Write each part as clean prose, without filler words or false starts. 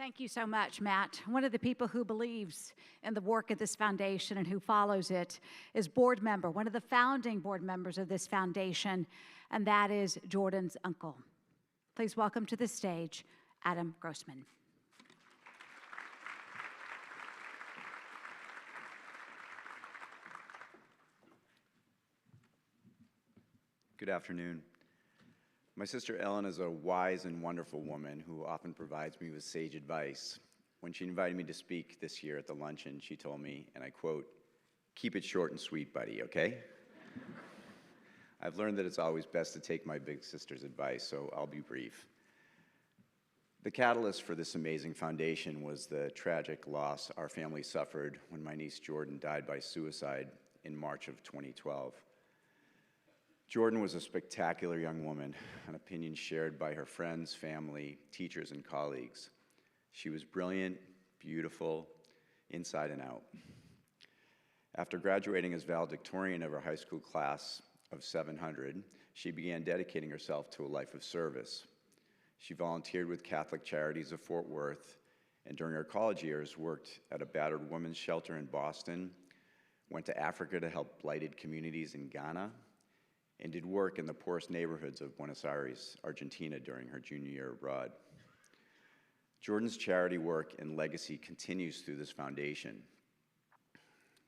Thank you so much, Matt. One of the people who believes in the work of this foundation and who follows it is board member, one of the founding board members of this foundation, and that is Jordan's uncle. Please welcome to the stage, Adam Grossman. Good afternoon. My sister Ellen is a wise and wonderful woman who often provides me with sage advice. When she invited me to speak this year at the luncheon, she told me, and I quote, "Keep it short and sweet, buddy, okay?" I've learned that it's always best to take my big sister's advice, so I'll be brief. The catalyst for this amazing foundation was the tragic loss our family suffered when my niece Jordan died by suicide in March of 2012. Jordan was a spectacular young woman, an opinion shared by her friends, family, teachers, and colleagues. She was brilliant, beautiful, inside and out. After graduating as valedictorian of her high school class of 700, she began dedicating herself to a life of service. She volunteered with Catholic Charities of Fort Worth, and during her college years worked at a battered women's shelter in Boston, went to Africa to help blighted communities in Ghana, and did work in the poorest neighborhoods of Buenos Aires, Argentina during her junior year abroad. Jordan's charity work and legacy continues through this foundation.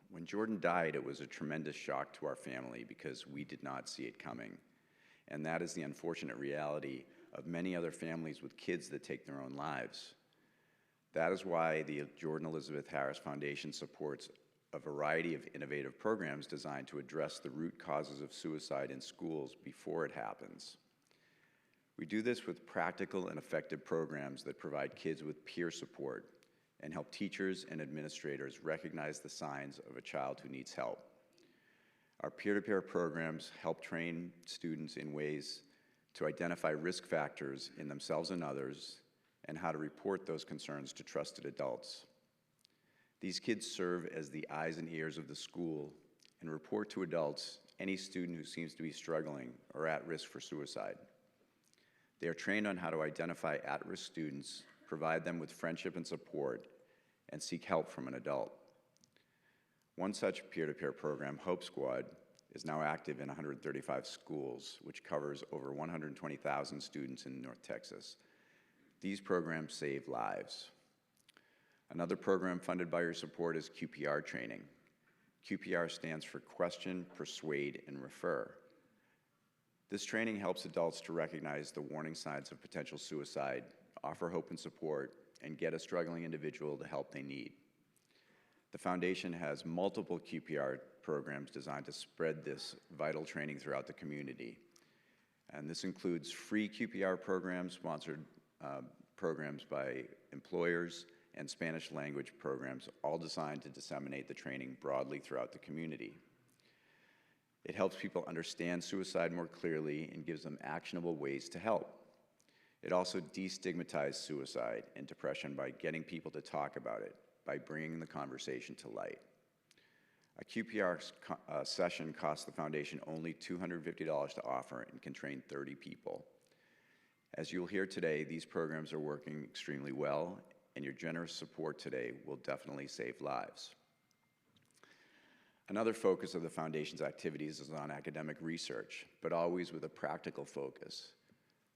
When Jordan died, it was a tremendous shock to our family because we did not see it coming. And that is the unfortunate reality of many other families with kids that take their own lives. That is why the Jordan Elizabeth Harris Foundation supports a variety of innovative programs designed to address the root causes of suicide in schools before it happens. We do this with practical and effective programs that provide kids with peer support and help teachers and administrators recognize the signs of a child who needs help. Our peer-to-peer programs help train students in ways to identify risk factors in themselves and others and how to report those concerns to trusted adults. These kids serve as the eyes and ears of the school and report to adults any student who seems to be struggling or at risk for suicide. They are trained on how to identify at-risk students, provide them with friendship and support, and seek help from an adult. One such peer-to-peer program, Hope Squad, is now active in 135 schools, which covers over 120,000 students in North Texas. These programs save lives. Another program funded by your support is QPR training. QPR stands for Question, Persuade, and Refer. This training helps adults to recognize the warning signs of potential suicide, offer hope and support, and get a struggling individual the help they need. The foundation has multiple QPR programs designed to spread this vital training throughout the community. And this includes free QPR programs, sponsored programs by employers, and Spanish language programs, all designed to disseminate the training broadly throughout the community. It helps people understand suicide more clearly and gives them actionable ways to help. It also destigmatizes suicide and depression by getting people to talk about it, by bringing the conversation to light. A QPR session costs the foundation only $250 to offer and can train 30 people. As you'll hear today, these programs are working extremely well, and your generous support today will definitely save lives. Another focus of the Foundation's activities is on academic research, but always with a practical focus.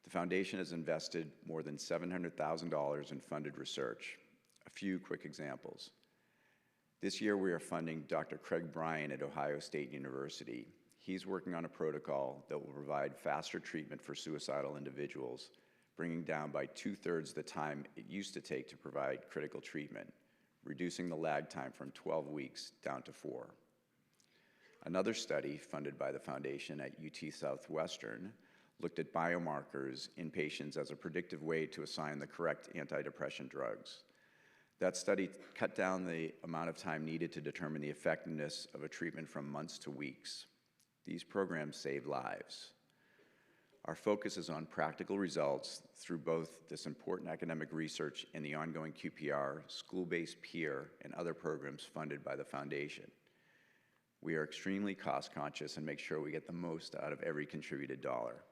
The Foundation has invested more than $700,000 in funded research. A few quick examples. This year we are funding Dr. Craig Bryan at Ohio State University. He's working on a protocol that will provide faster treatment for suicidal individuals, bringing down by 2/3 the time it used to take to provide critical treatment, reducing the lag time from 12 weeks down to 4. Another study funded by the Foundation at UT Southwestern looked at biomarkers in patients as a predictive way to assign the correct antidepressant drugs. That study cut down the amount of time needed to determine the effectiveness of a treatment from months to weeks. These programs save lives. Our focus is on practical results through both this important academic research and the ongoing QPR, school-based peer, and other programs funded by the Foundation. We are extremely cost-conscious and make sure we get the most out of every contributed dollar.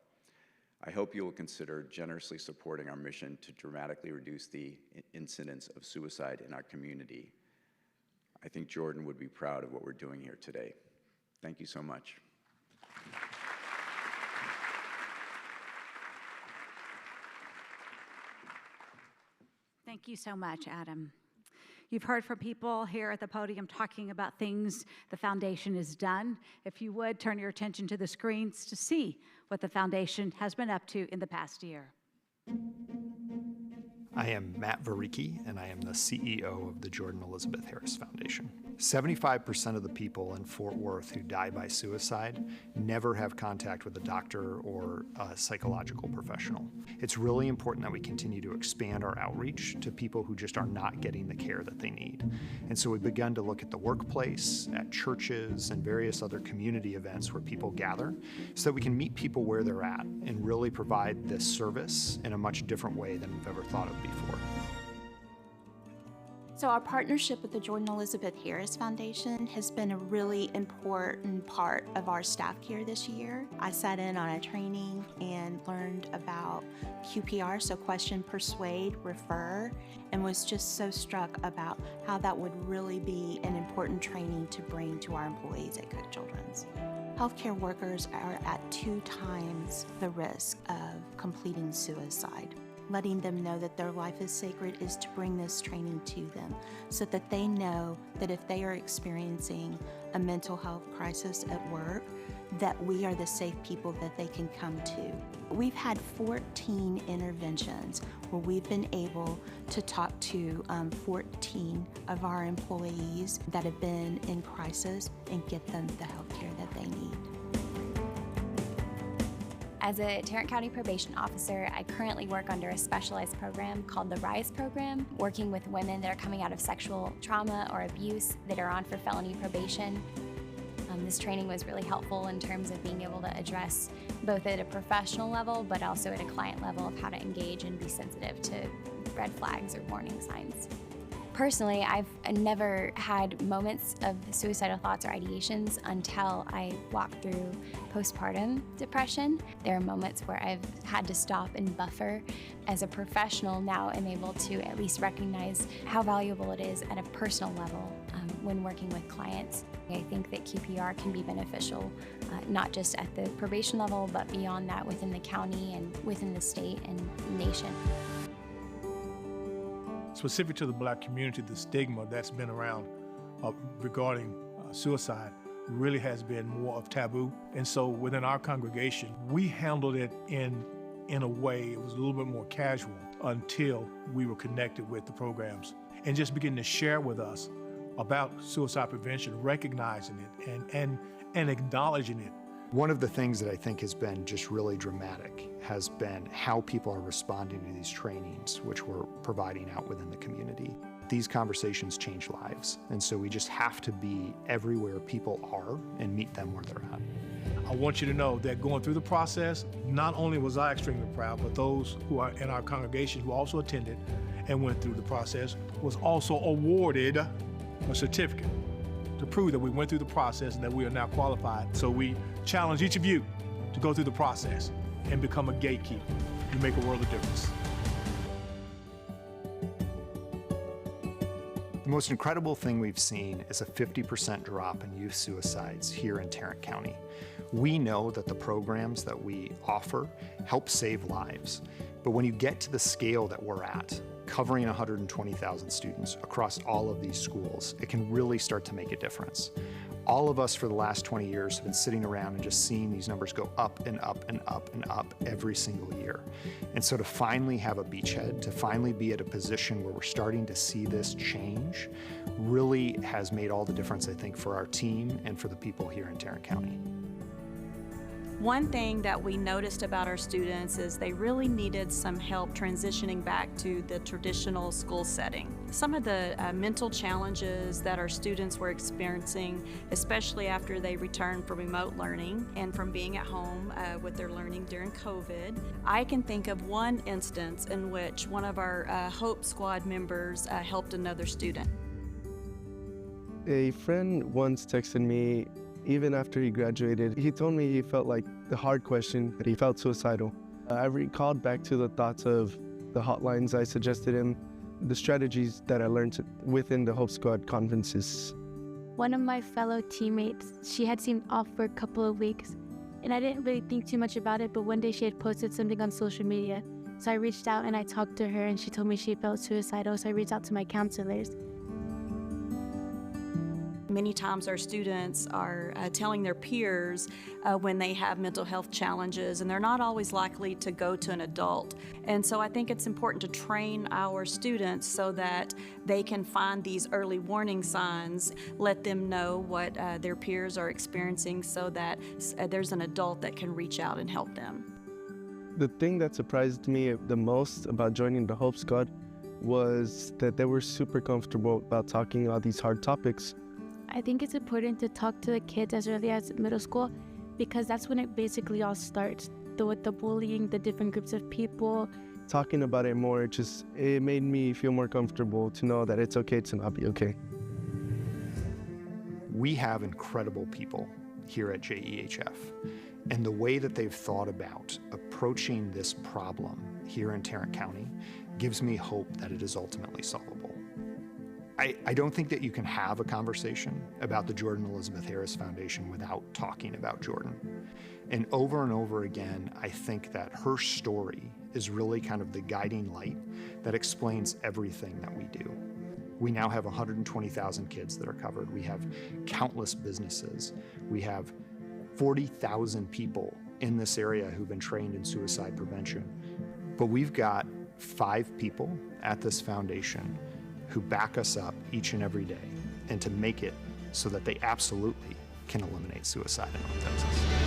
I hope you will consider generously supporting our mission to dramatically reduce the incidence of suicide in our community. I think Jordan would be proud of what we're doing here today. Thank you so much. Thank you so much, Adam. You've heard from people here at the podium talking about things the foundation has done. If you would, turn your attention to the screens to see what the foundation has been up to in the past year. I am Matt Varicki, and I am the CEO of the Jordan Elizabeth Harris Foundation. 75% of the people in Fort Worth who die by suicide never have contact with a doctor or a psychological professional. It's really important that we continue to expand our outreach to people who just are not getting the care that they need. And so we've begun to look at the workplace, at churches, and various other community events where people gather so that we can meet people where they're at and really provide this service in a much different way than we've ever thought of before. So our partnership with the Jordan Elizabeth Harris Foundation has been a really important part of our staff care this year. I sat in on a training and learned about QPR, so question, persuade, refer, and was just so struck about how that would really be an important training to bring to our employees at Cook Children's. Healthcare workers are at 2 times the risk of completing suicide. Letting them know that their life is sacred is to bring this training to them so that they know that if they are experiencing a mental health crisis at work, that we are the safe people that they can come to. We've had 14 interventions where we've been able to talk to 14 of our employees that have been in crisis and get them the health care that they need. As a Tarrant County probation officer, I currently work under a specialized program called the RISE program, working with women that are coming out of sexual trauma or abuse that are on for felony probation. This training was really helpful in terms of being able to address both at a professional level, but also at a client level of how to engage and be sensitive to red flags or warning signs. Personally, I've never had moments of suicidal thoughts or ideations until I walked through postpartum depression. There are moments where I've had to stop and buffer. As a professional, now I'm able to at least recognize how valuable it is at a personal level when working with clients. I think that QPR can be beneficial, not just at the probation level, but beyond that within the county and within the state and nation. Specific to the Black community, the stigma that's been around regarding suicide really has been more of taboo. And so within our congregation, we handled it in a way, it was a little bit more casual until we were connected with the programs and just beginning to share with us about suicide prevention, recognizing it and acknowledging it. One of the things that I think has been just really dramatic has been how people are responding to these trainings, which we're providing out within the community. These conversations change lives, and so we just have to be everywhere people are and meet them where they're at. I want you to know that going through the process, not only was I extremely proud, but those who are in our congregation who also attended and went through the process was also awarded a certificate to prove that we went through the process and that we are now qualified. So we challenge each of you to go through the process and become a gatekeeper. You make a world of difference. The most incredible thing we've seen is a 50% drop in youth suicides here in Tarrant County. We know that the programs that we offer help save lives, but when you get to the scale that we're at, covering 120,000 students across all of these schools, it can really start to make a difference. All of us for the last 20 years have been sitting around and just seeing these numbers go up and up and up and up every single year. And so to finally have a beachhead, to finally be at a position where we're starting to see this change, really has made all the difference, I think, for our team and for the people here in Tarrant County. One thing that we noticed about our students is they really needed some help transitioning back to the traditional school setting. Some of the mental challenges that our students were experiencing, especially after they returned from remote learning and from being at home with their learning during COVID. I can think of one instance in which one of our Hope Squad members helped another student. A friend once texted me, even after he graduated, he told me he felt like the hard question, that he felt suicidal. I recalled back to the thoughts of the hotlines I suggested and the strategies that I learned within the Hope Squad conferences. One of my fellow teammates, she had seemed off for a couple of weeks, and I didn't really think too much about it, but one day she had posted something on social media. So I reached out and I talked to her, and she told me she felt suicidal, so I reached out to my counselors. Many times our students are telling their peers when they have mental health challenges, and they're not always likely to go to an adult. And so I think it's important to train our students so that they can find these early warning signs, let them know what their peers are experiencing so that there's an adult that can reach out and help them. The thing that surprised me the most about joining the Hope Squad was that they were super comfortable about talking about these hard topics. I think it's important to talk to the kids as early as middle school because that's when it basically all starts. With the bullying, the different groups of people. Talking about it more, it made me feel more comfortable to know that it's okay to not be okay. We have incredible people here at JEHF, and the way that they've thought about approaching this problem here in Tarrant County gives me hope that it is ultimately solvable. I don't think that you can have a conversation about the Jordan Elizabeth Harris Foundation without talking about Jordan. And over again, I think that her story is really kind of the guiding light that explains everything that we do. We now have 120,000 kids that are covered. We have countless businesses. We have 40,000 people in this area who've been trained in suicide prevention. But we've got 5 people at this foundation who back us up each and every day and to make it so that they absolutely can eliminate suicide in North Texas.